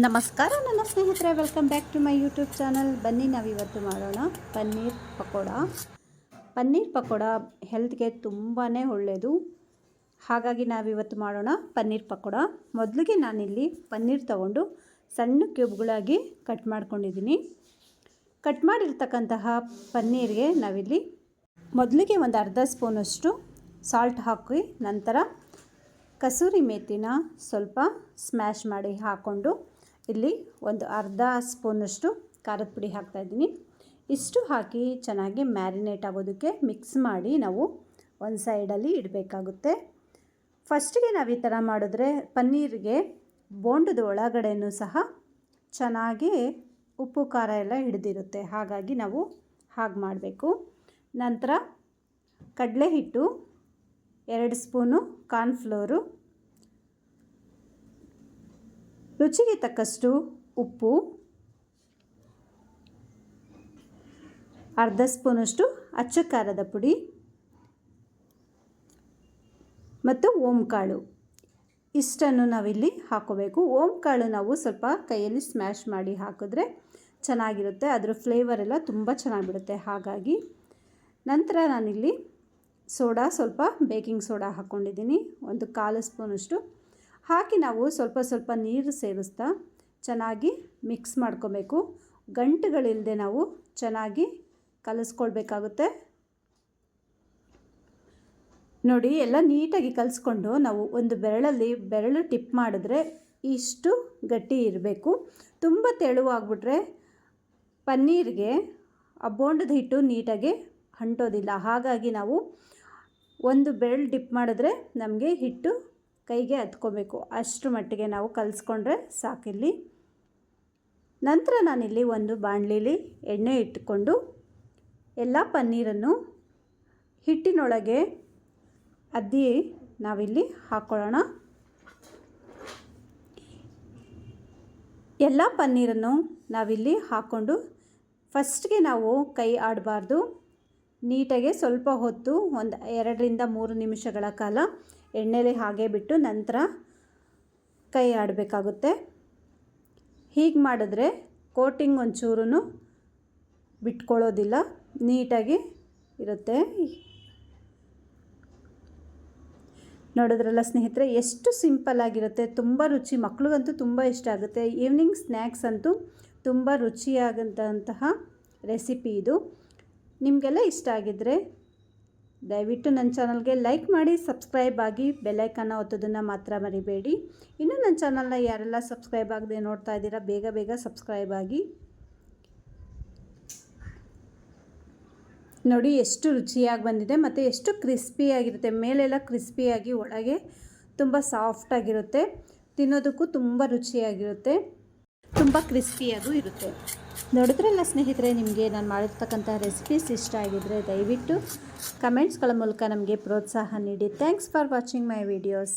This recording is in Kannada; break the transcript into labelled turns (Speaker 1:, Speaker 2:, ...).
Speaker 1: ನಮಸ್ಕಾರ ನನ್ನ ಸ್ನೇಹಿತರೆ, welcome back to my YouTube channel. ಬನ್ನಿ ನಾವಿವತ್ತು ಮಾಡೋಣ ಪನ್ನೀರ್ ಪಕೋಡ. ಪನ್ನೀರ್ ಪಕೋಡ ಹೆಲ್ತ್ಗೆ ತುಂಬಾ ಒಳ್ಳೆಯದು. ಹಾಗಾಗಿ ನಾವಿವತ್ತು ಮಾಡೋಣ ಪನ್ನೀರ್ ಪಕೋಡ. ಮೊದಲಿಗೆ ನಾನಿಲ್ಲಿ ಪನ್ನೀರ್ ತಗೊಂಡು ಸಣ್ಣ ಕ್ಯೂಬ್ಗಳಾಗಿ ಕಟ್ ಮಾಡ್ಕೊಂಡಿದ್ದೀನಿ. ಕಟ್ ಮಾಡಿರ್ತಕ್ಕಂತಹ ಪನ್ನೀರ್ಗೆ ನಾವಿಲ್ಲಿ ಮೊದಲಿಗೆ ಒಂದು ಅರ್ಧ ಸ್ಪೂನಷ್ಟು ಸಾಲ್ಟ್ ಹಾಕಿ, ನಂತರ ಕಸೂರಿ ಮೇಥಿನ ಸ್ವಲ್ಪ ಸ್ಮ್ಯಾಶ್ ಮಾಡಿ ಹಾಕ್ಕೊಂಡು ಇಲ್ಲಿ ಒಂದು ಅರ್ಧ ಸ್ಪೂನಷ್ಟು ಖಾರದ ಪುಡಿ ಹಾಕ್ತಾಯಿದ್ದೀನಿ. ಇಷ್ಟು ಹಾಕಿ ಚೆನ್ನಾಗಿ ಮ್ಯಾರಿನೇಟ್ ಆಗೋದಕ್ಕೆ ಮಿಕ್ಸ್ ಮಾಡಿ ನಾವು ಒಂದು ಸೈಡಲ್ಲಿ ಇಡಬೇಕಾಗುತ್ತೆ. ಫಸ್ಟಿಗೆ ನಾವು ಈ ಥರ ಮಾಡಿದ್ರೆ ಪನ್ನೀರಿಗೆ ಬೋಂಡದ ಒಳಗಡೆಯೂ ಸಹ ಚೆನ್ನಾಗಿ ಉಪ್ಪು ಖಾರ ಎಲ್ಲ ಹಿಡಿದಿರುತ್ತೆ. ಹಾಗಾಗಿ ನಾವು ಹಾಗೆ ಮಾಡಬೇಕು. ನಂತರ ಕಡಲೆ ಹಿಟ್ಟು 2 ಸ್ಪೂನು, ಕಾರ್ನ್ಫ್ಲೋರು, ರುಚಿಗೆ ತಕ್ಕಷ್ಟು ಉಪ್ಪು, ಅರ್ಧ ಸ್ಪೂನಷ್ಟು ಅಚ್ಚ ಖಾರದ ಪುಡಿ ಮತ್ತು ಓಂಕಾಳು, ಇಷ್ಟನ್ನು ನಾವಿಲ್ಲಿ ಹಾಕೋಬೇಕು. ಓಂಕಾಳು ನಾವು ಸ್ವಲ್ಪ ಕೈಯಲ್ಲಿ ಸ್ಮ್ಯಾಶ್ ಮಾಡಿ ಹಾಕಿದ್ರೆ ಚೆನ್ನಾಗಿರುತ್ತೆ, ಅದರ ಫ್ಲೇವರ್ ಎಲ್ಲ ತುಂಬ ಚೆನ್ನಾಗಿಬಿಡುತ್ತೆ. ಹಾಗಾಗಿ ನಂತರ ನಾನಿಲ್ಲಿ ಸೋಡಾ, ಸ್ವಲ್ಪ ಬೇಕಿಂಗ್ ಸೋಡಾ ಹಾಕ್ಕೊಂಡಿದ್ದೀನಿ, ಒಂದು 1/4 ಸ್ಪೂನಷ್ಟು ಹಾಕಿ ನಾವು ಸ್ವಲ್ಪ ಸ್ವಲ್ಪ ನೀರು ಸೇರಿಸ್ತಾ ಚೆನ್ನಾಗಿ ಮಿಕ್ಸ್ ಮಾಡ್ಕೊಬೇಕು. ಗಂಟುಗಳಿಲ್ಲದೆ ನಾವು ಚೆನ್ನಾಗಿ ಕಲಿಸ್ಕೊಳ್ಬೇಕಾಗುತ್ತೆ. ನೋಡಿ, ಎಲ್ಲ ನೀಟಾಗಿ ಕಲಿಸ್ಕೊಂಡು ನಾವು ಒಂದು ಬೆರಳು ಟಿಪ್ ಮಾಡಿದ್ರೆ ಇಷ್ಟು ಗಟ್ಟಿ ಇರಬೇಕು. ತುಂಬ ತೆಳುವಾಗ್ಬಿಟ್ರೆ ಪನ್ನೀರಿಗೆ ಆ ಬೋಂಡದ ಹಿಟ್ಟು ನೀಟಾಗಿ ಅಂಟೋದಿಲ್ಲ. ಹಾಗಾಗಿ ನಾವು ಒಂದು ಬೆರಳು ಡಿಪ್ ಮಾಡಿದ್ರೆ ನಮಗೆ ಹಿಟ್ಟು ಕೈಗೆ ಹತ್ಕೋಬೇಕು. ಅಷ್ಟು ಮಟ್ಟಿಗೆ ನಾವು ಕಲಿಸ್ಕೊಂಡ್ರೆ ಸಾಕಿಲ್ಲಿ. ನಂತರ ನಾನಿಲ್ಲಿ ಒಂದು ಬಾಣಲಿಲಿ ಎಣ್ಣೆ ಇಟ್ಟುಕೊಂಡು ಎಲ್ಲ ಪನ್ನೀರನ್ನು ಹಿಟ್ಟಿನೊಳಗೆ ಅದ್ದಿ ನಾವಿಲ್ಲಿ ಹಾಕ್ಕೊಳ್ಳೋಣ. ಎಲ್ಲ ಪನ್ನೀರನ್ನು ನಾವಿಲ್ಲಿ ಹಾಕ್ಕೊಂಡು ಫಸ್ಟ್ಗೆ ನಾವು ಕೈ ಆಡಬಾರ್ದು. ನೀಟಾಗಿ ಸ್ವಲ್ಪ ಹೊತ್ತು ಒಂದು 2 ರಿಂದ 3 ನಿಮಿಷಗಳ ಕಾಲ ಎಣ್ಣೆಲೆ ಹಾಗೆ ಬಿಟ್ಟು ನಂತರ ಕೈ ಆಡಬೇಕಾಗುತ್ತೆ. ಹೀಗೆ ಮಾಡಿದ್ರೆ ಕೋಟಿಂಗ್ ಒಂಚೂರು ಬಿಟ್ಕೊಳ್ಳೋದಿಲ್ಲ, ನೀಟಾಗಿ ಇರುತ್ತೆ. ನೋಡಿದ್ರಲ್ಲ ಸ್ನೇಹಿತರೆ, ಎಷ್ಟು ಸಿಂಪಲ್ ಆಗಿರುತ್ತೆ, ತುಂಬ ರುಚಿ. ಮಕ್ಳಿಗಂತೂ ತುಂಬ ಇಷ್ಟ ಆಗುತ್ತೆ. ಈವ್ನಿಂಗ್ ಸ್ನ್ಯಾಕ್ಸ್ ಅಂತೂ ತುಂಬ ರುಚಿಯಾದಂತಹ ರೆಸಿಪಿ ಇದು. ನಿಮಗೆಲ್ಲ ಇಷ್ಟ ಆಗಿದ್ದರೆ ದಯವಿಟ್ಟು ನನ್ನ ಚಾನಲ್ಗೆ ಲೈಕ್ ಮಾಡಿ, ಸಬ್ಸ್ಕ್ರೈಬ್ ಆಗಿ, ಬೆಲ್ಲೈಕನ್ನ ಒತ್ತೋದನ್ನು ಮಾತ್ರ ಮರಿಬೇಡಿ. ಇನ್ನೂ ನನ್ನ ಚಾನಲ್ನ ಯಾರೆಲ್ಲ ಸಬ್ಸ್ಕ್ರೈಬ್ ಆಗದೆ ನೋಡ್ತಾ ಇದ್ದೀರಾ, ಬೇಗ ಬೇಗ ಸಬ್ಸ್ಕ್ರೈಬ್ ಆಗಿ. ನೋಡಿ ಎಷ್ಟು ರುಚಿಯಾಗಿ ಬಂದಿದೆ ಮತ್ತು ಎಷ್ಟು ಕ್ರಿಸ್ಪಿಯಾಗಿರುತ್ತೆ. ಮೇಲೆಲ್ಲ ಕ್ರಿಸ್ಪಿಯಾಗಿ, ಒಳಗೆ ತುಂಬ ಸಾಫ್ಟಾಗಿರುತ್ತೆ. ತಿನ್ನೋದಕ್ಕೂ ತುಂಬ ರುಚಿಯಾಗಿರುತ್ತೆ, ತುಂಬ ಕ್ರಿಸ್ಪಿಯಾಗೂ ಇರುತ್ತೆ. ನೋಡಿದ್ರಲ್ಲ ಸ್ನೇಹಿತರೆ, ನಿಮಗೆ ನಾನು ಮಾಡಿರ್ತಕ್ಕಂಥ ರೆಸಿಪೀಸ್ ಇಷ್ಟ ಆಗಿದ್ದರೆ ದಯವಿಟ್ಟು ಕಮೆಂಟ್ಸ್ಗಳ ಮೂಲಕ ನಮಗೆ ಪ್ರೋತ್ಸಾಹ ನೀಡಿ. Thanks for watching my videos.